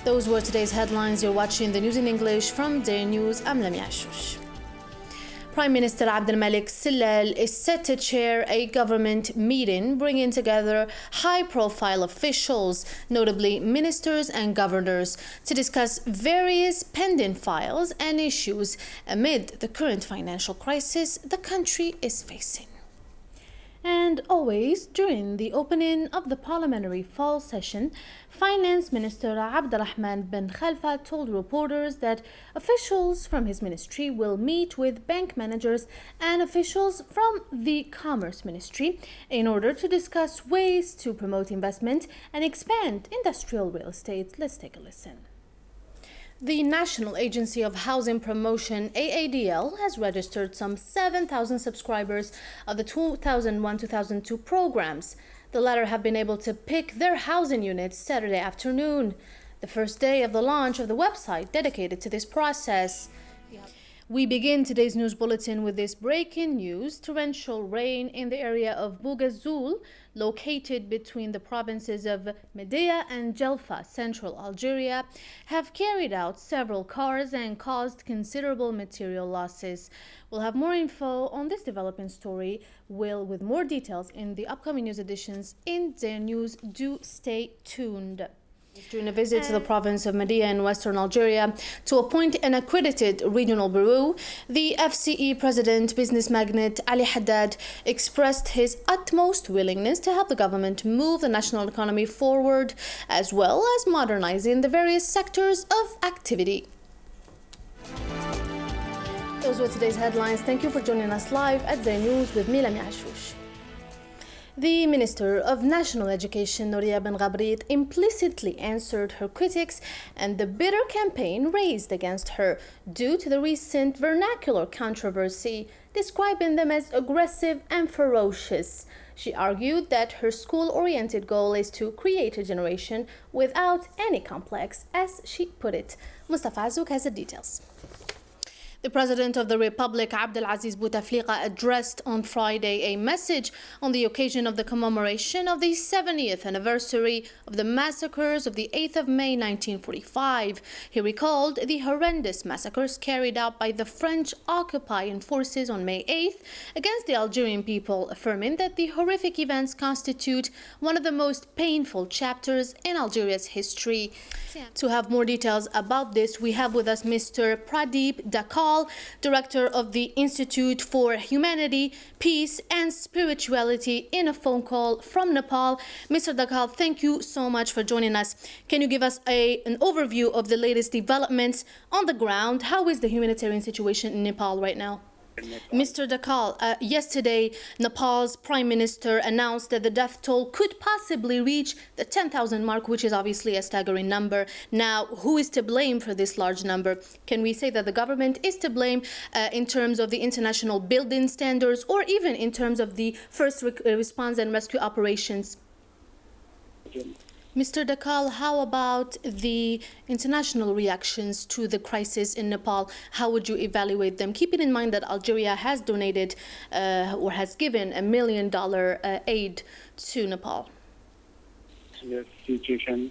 Those were today's headlines. You're watching the news in English from Day News. I'm Lamia Achouche. Prime Minister Abdelmalek Sillal is set to chair a government meeting bringing together high-profile officials, notably ministers and governors, to discuss various pending files and issues amid the current financial crisis the country is facing. And always during the opening of the parliamentary fall session, Finance Minister Abdulrahman bin Khalfa told reporters that officials from his ministry will meet with bank managers and officials from the Commerce Ministry in order to discuss ways to promote investment and expand industrial real estate. Let's take a listen. The National Agency of Housing Promotion, AADL, has registered some 7,000 subscribers of the 2001-2002 programs. The latter have been able to pick their housing units Saturday afternoon, the first day of the launch of the website dedicated to this process. We begin today's news bulletin with this breaking news. Torrential rain in the area of Bougazoul, located between the provinces of Medea and Jelfa, central Algeria, have carried out several cars and caused considerable material losses. We'll have more info on this developing story, with more details in the upcoming news editions in their news. Do stay tuned. During a visit to the province of Medea in western Algeria to appoint an accredited regional bureau, the FCE president, business magnate Ali Haddad, expressed his utmost willingness to help the government move the national economy forward, as well as modernizing the various sectors of activity. Those were today's headlines. Thank you for joining us live at Day News with me, Lamia Achouche. The Minister of National Education, Nouria Ben Ghabrit, implicitly answered her critics and the bitter campaign raised against her due to the recent vernacular controversy, describing them as aggressive and ferocious. She argued that her school-oriented goal is to create a generation without any complex, as she put it. Mustafa Azouk has the details. The President of the Republic, Abdelaziz Bouteflika, addressed on Friday a message on the occasion of the commemoration of the 70th anniversary of the massacres of the 8th of May 1945. He recalled the horrendous massacres carried out by the French occupying forces on May 8th against the Algerian people, affirming that the horrific events constitute one of the most painful chapters in Algeria's history. To have more details about this, we have with us Mr. Pradeep Dakal, Director of the Institute for Humanity, Peace and Spirituality, in a phone call from Nepal. Mr. Dakal, thank you so much for joining us. Can you give us an overview of the latest developments on the ground? How is the humanitarian situation in Nepal right now? Mr. Dakal, yesterday Nepal's Prime Minister announced that the death toll could possibly reach the 10,000 mark, which is obviously a staggering number. Now, who is to blame for this large number? Can we say that the government is to blame in terms of the international building standards, or even in terms of the first response and rescue operations? Mr. Dakal, how about the international reactions to the crisis in Nepal? How would you evaluate them, keeping in mind that Algeria has donated or has given $1 million aid to Nepal? Yes, situation.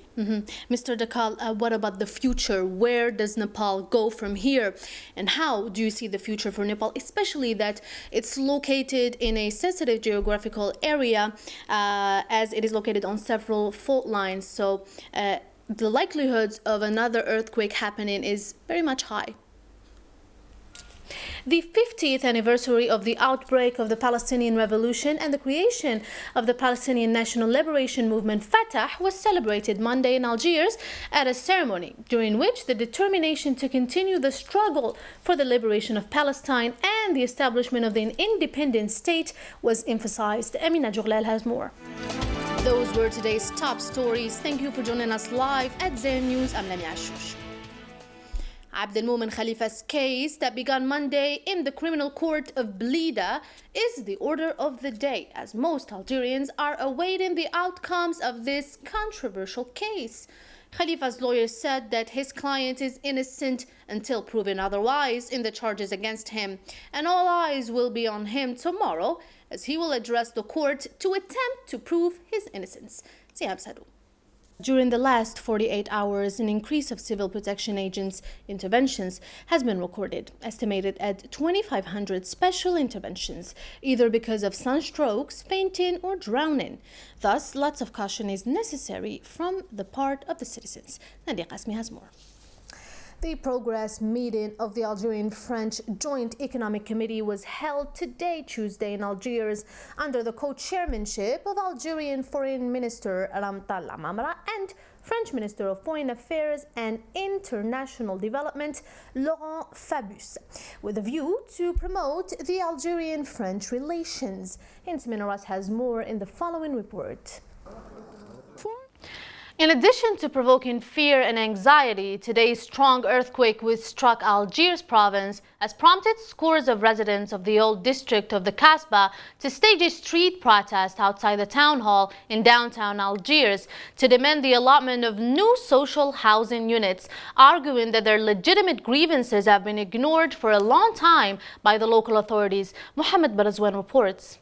Mr. Dakal, what about the future? Where does Nepal go from here? And how do you see the future for Nepal, especially that it's located in a sensitive geographical area, as it is located on several fault lines? So the likelihoods of another earthquake happening is very much high. The 50th anniversary of the outbreak of the Palestinian Revolution and the creation of the Palestinian National Liberation Movement, Fatah, was celebrated Monday in Algiers at a ceremony during which the determination to continue the struggle for the liberation of Palestine and the establishment of an independent state was emphasized. Amina Joglal has more. Those were today's top stories. Thank you for joining us live at Zain News. I'm Lamia Achouche. Abdelmoumen Khalifa's case that began Monday in the criminal court of Blida is the order of the day, as most Algerians are awaiting the outcomes of this controversial case. Khalifa's lawyer said that his client is innocent until proven otherwise in the charges against him, and all eyes will be on him tomorrow as he will address the court to attempt to prove his innocence. Sihab Sadou. During the last 48 hours, an increase of civil protection agents' interventions has been recorded, estimated at 2,500 special interventions, either because of sunstrokes, fainting, or drowning. Thus, lots of caution is necessary from the part of the citizens. Nadia Qasmi has more. The progress meeting of the Algerian-French Joint Economic Committee was held today, Tuesday, in Algiers under the co-chairmanship of Algerian Foreign Minister Lamia and French Minister of Foreign Affairs and International Development Laurent Fabius, with a view to promote the Algerian-French relations. Hence, Minaras has more in the following report. In addition to provoking fear and anxiety, today's strong earthquake which struck Algiers province has prompted scores of residents of the old district of the Kasbah to stage a street protest outside the town hall in downtown Algiers to demand the allotment of new social housing units, arguing that their legitimate grievances have been ignored for a long time by the local authorities. Mohammed Barazwan reports.